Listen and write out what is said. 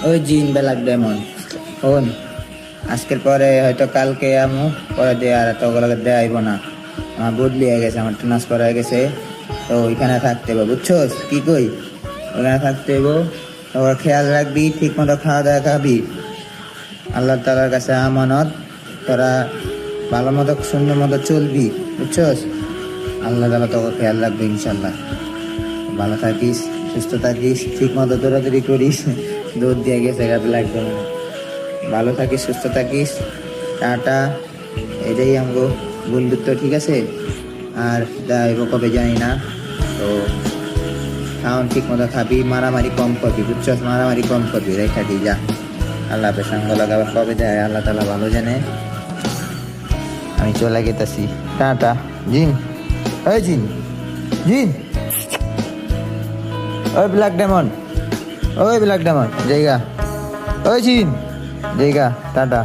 ওই জিন black diamond শোন, আজকের পরে হয়তো কালকে আমু পরে দিয়ে আর তোগুলোকে দেয়াইব না। আমার বদলি হয়ে গেছে, আমার ট্রান্সফার হয়ে গেছে, তো ওইখানে থাকতে হবে, বুঝছোস কি কই? ওইখানে থাকতে হইব, তোর খেয়াল রাখবি, ঠিক মতো খাওয়া দাওয়া খাবি। আল্লাহ তাআলার কাছে আমানত, তোরা ভালো মতো সুন্দর মতো চলবি, বুঝছোস? আল্লাহ তাআলা তোকে খেয়াল রাখবে ইনশাল্লাহ। ভালো থাকিস, সুস্থ থাকিস, ঠিক মতো দৌড়াদৌড়ি করিস, দৌড় দিয়ে গেছে গাবি লাগবে না। ভালো থাকিস, সুস্থ থাকিস, টাটা। এটাই আমগো বন্ধুত্ব, ঠিক আছে? আর যাইব কবে জানি না, তো খাওয়ান ঠিক মতো খাবি, মারামারি কম করবি, বুঝছস? মারামারি কম করবি, রেখা দি যা। আল্লাহ হাফেজ, সঙ্গ লাগাবে কবে যায় আল্লাহ তাআলা ভালো জানে। আমি চলে গেতেছি, টাটা। জিন, ওই জিন, জিন, ওই ব্ল্যাক ডায়মন্ড, ওই ব্ল্যাক ডায়মন্ড জায়গা, ওই জিন জায়গা, টাটা।